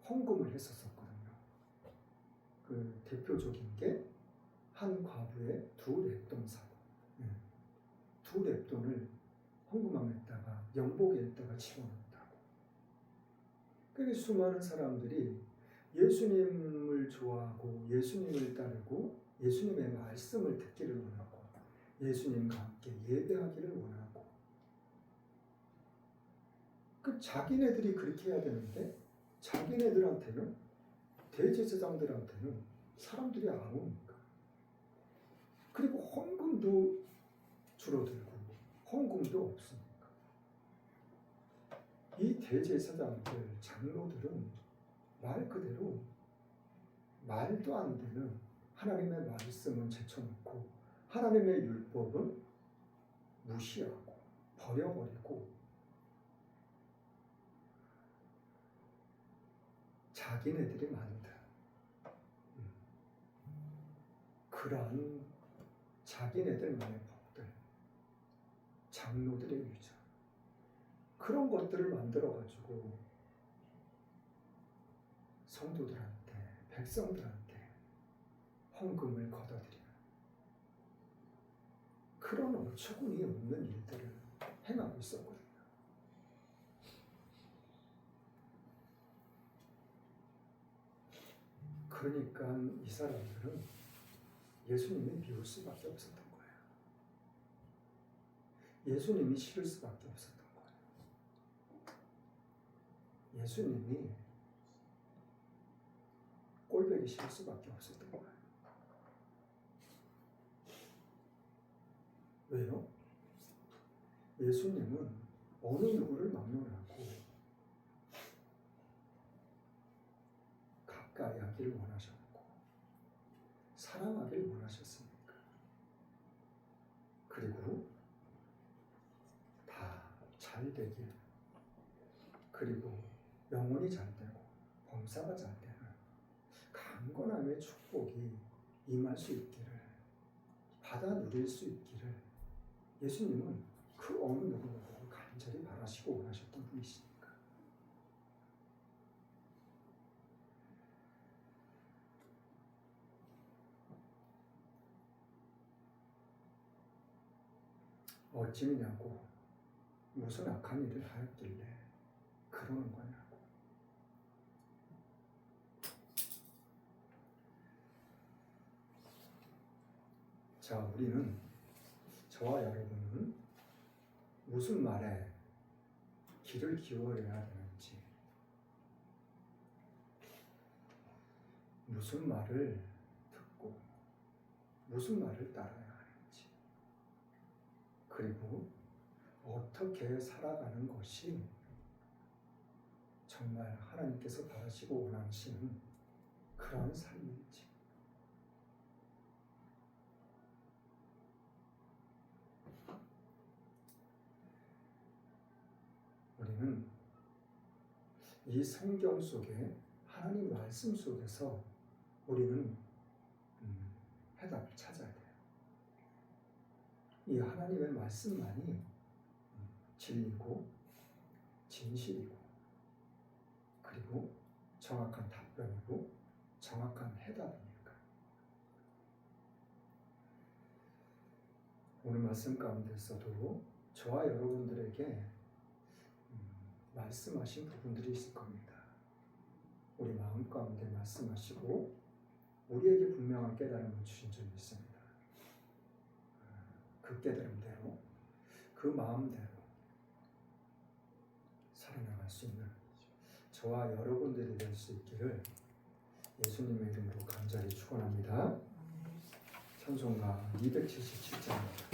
헌금을 했었거든요. 그 대표적인 게 한 과부의 2렙돈 사고, 2렙돈을 헌금함에다가 영복에다가 집어넣었다고. 그게 수많은 사람들이 예수님을 좋아하고 예수님을 따르고 예수님의 말씀을 듣기를 원하고 예수님과 함께 예배하기를 원하고, 그 자기네들이 그렇게 해야 되는데 자기네들한테는, 대제사장들한테는 사람들이 안 오니까. 그리고 헌금도 줄어들고 헌금도 없으니까 이 대제사장들, 장로들은 말 그대로 말도 안 되는 하나님의 말씀은 제쳐놓고 하나님의 율법은 무시하고 버려버리고 자기네들이 만든 그러한 자기네들만의 법들, 장로들의 유전, 그런 것들을 만들어가지고 성도들한테, 백성들한테 헌금을 걷어들이는 그런 어처구니 없는 일들을 행하고 있었거든요. 그러니까 이 사람들은 예수님이 미울 수밖에 없었던 거예요. 예수님이 싫을 수밖에 없었던 거예요. 예수님이 꼴보기 싫을 수밖에 없었던 거예요. 왜요? 예수님은 어느 누구를 막론하고 가까이 하기를 원하셨고 사랑하기를 원하셨습니까? 그리고 다 잘 되길, 그리고 영혼이 잘 되고 범사가 잘 되는 강건함의 축복이 임할 수 있기를, 받아 누릴 수 있기를 예수님은 그 어느 누구를 보고 간절히 바라시고 원하셨던 분이시니까. 어찌냐고, 무슨 악한 일을 하였길래 그러는 거냐고. 자, 우리는, 저와 여러분은 무슨 말에 귀를 기울여야 되는지, 무슨 말을 듣고 무슨 말을 따라야 하는지, 그리고 어떻게 살아가는 것이 정말 하나님께서 바라시고 원하시는 그런 삶인지. 우리는 이 성경 속에, 하나님 말씀 속에서 우리는 해답을 찾아야 돼요. 이 하나님의 말씀만이 진리고 진실이고, 그리고 정확한 답변이고 정확한 해답이니까. 오늘 말씀 가운데서도 저와 여러분들에게 말씀하신 부분들이 있을 겁니다. 우리 마음 가운데 말씀하시고 우리에게 분명한 깨달음을 주신 점이 있습니다. 그 깨달음대로, 그 마음대로 살아나갈 수 있는 저와 여러분들이 될 수 있기를 예수님의 이름으로 간절히 축원합니다. 찬송가 277장입니다.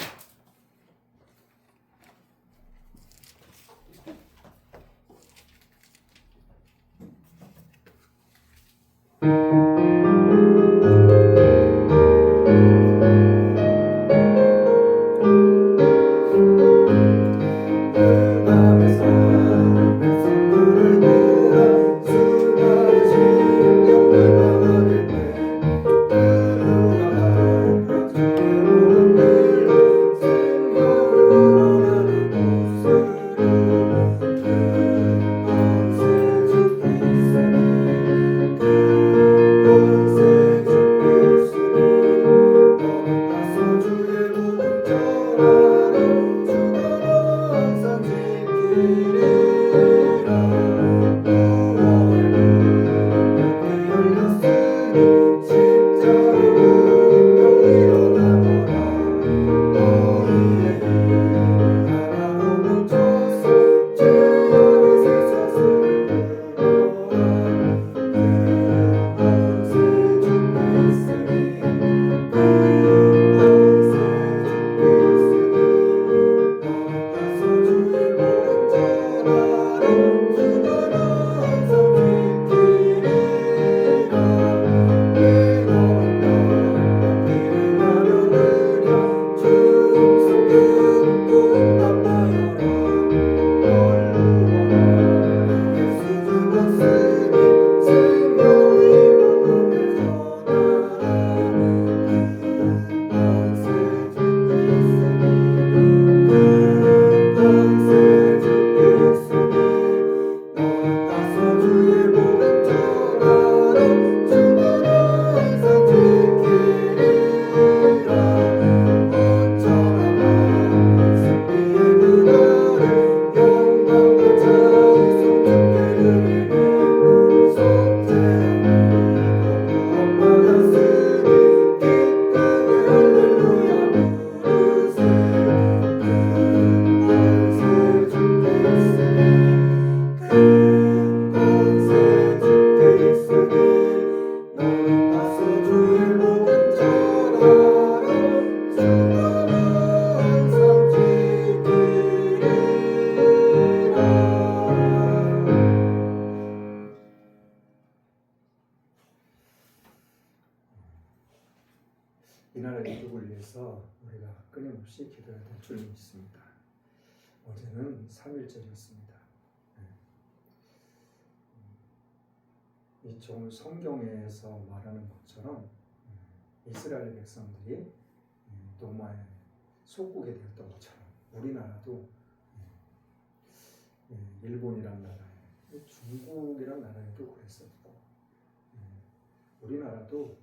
이 나라 민족을 위해서 우리가 끊임없이 기도해야 될 줄 믿습니다. 어제는 3.1절이었습니다. 이 좀 성경에서 말하는 것처럼 이스라엘 백성들이 노마의 속국이 되었던 것처럼 우리나라도 일본이란 나라에 중국이란 나라에도 그랬었고 우리나라도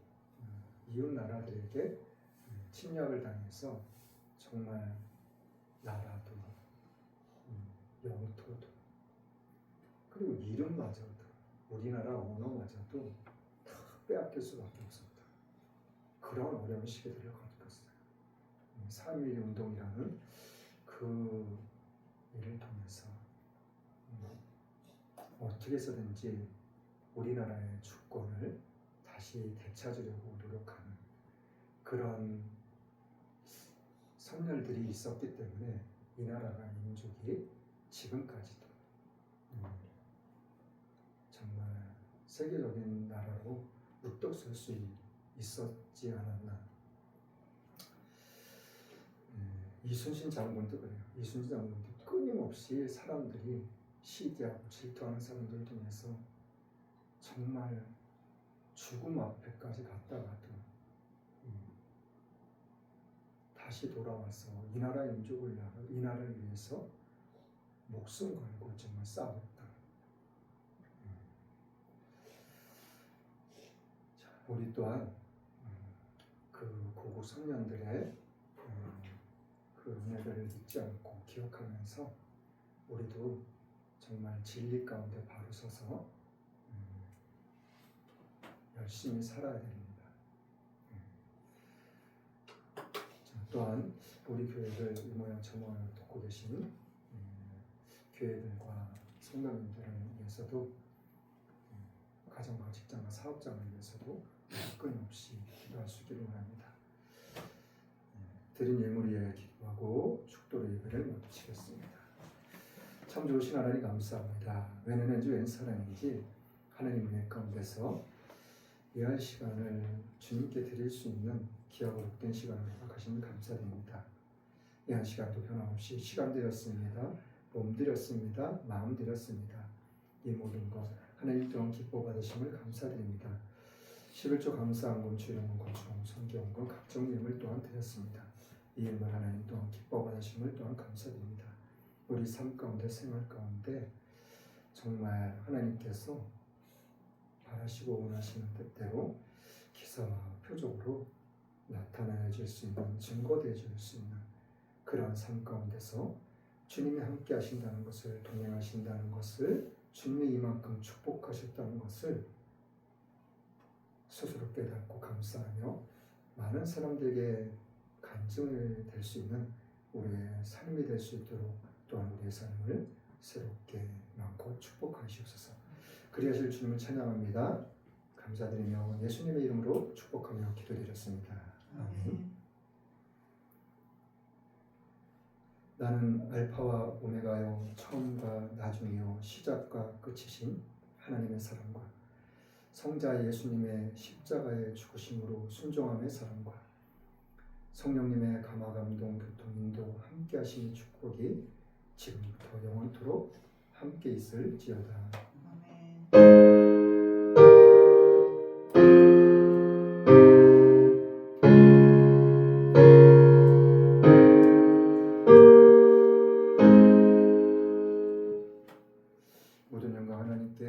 이웃 나라들에게 침략을 당해서 정말 나라도 영토도 그리고 이름마저도 우리나라 언어마저도 다 빼앗길 수밖에 없었다. 그런 어려운 시기들을 겪었어요. 3.1 운동이라는 그 일을 통해서 어떻게 해서든지 우리나라의 주권을 다시 되찾으려고 노력하는 그런 선열들이 있었기 때문에 이 나라가 민족이 지금까지도 정말 세계적인 나라로 우뚝 설 수 있었지 않았나. 이순신 장군도 그래요. 이순신 장군도 끊임없이 사람들이 시기하고 질투하는 사람들을 통해서 정말 죽음 앞에까지 갔다가도 다시 돌아와서 이 나라 민족을 이 나라를 위해서 목숨 걸고 정말 싸웠다. 자, 우리 또한 그 고국 성년들의 그 은혜를 잊지 않고 기억하면서 우리도 정말 진리 가운데 바로 서서 열심히 살아야 됩니다. 자, 또한 우리 교회를 이 모양 저 모양 돕고 계신 교회들과 성도님들을 위해서도 가정과 직장과 사업장을 위해서도 끊임없이 기도할 수 있기를 원합니다. 드린 예물 위에 기도하고 축도로 예배를 마치겠습니다. 참 좋으신 하나님 감사합니다. 웬 은혜인지 웬 사랑인지 하나님 은혜 가운데서 예할 시간을 주님께 드릴 수 있는 귀하고 복된 시간을 허락하시니 감사드립니다. 이 한 시간도 변함없이 시간 드렸습니다. 몸 드렸습니다. 마음 드렸습니다. 이 모든 것 하나님 또한 기뻐 받으심을 감사드립니다. 11조 감사한금 주일원금 건축원금 성경원금 각종 예물 또한 드렸습니다. 이 예물 하나님 또한 기뻐 받으심을 또한 감사드립니다. 우리 삶 가운데 생활 가운데 정말 하나님께서 바라시고 원하시는 뜻대로 기사와 표적으로 나타내 줄 수 있는 증거되어 줄 수 있는 그런 삶 가운데서 주님이 함께 하신다는 것을 동행하신다는 것을 주님이 이만큼 축복하셨다는 것을 스스로 깨닫고 감사하며 많은 사람들에게 간증이 될 수 있는 우리의 삶이 될 수 있도록 또한 우리의 삶을 새롭게 많고 축복하시옵소서. 그리하실 주님을 찬양합니다. 감사드리며 예수님의 이름으로 축복하며 기도드렸습니다. 아멘. 나는 알파와 오메가요 처음과 나중이요 시작과 끝이신 하나님의 사랑과 성자 예수님의 십자가의 죽으심으로 순종함의 사랑과 성령님의 감화 감동 교통 인도 함께 하시는 축복이 지금부터 영원토록 함께 있을지어다. 모든 영광 하나님께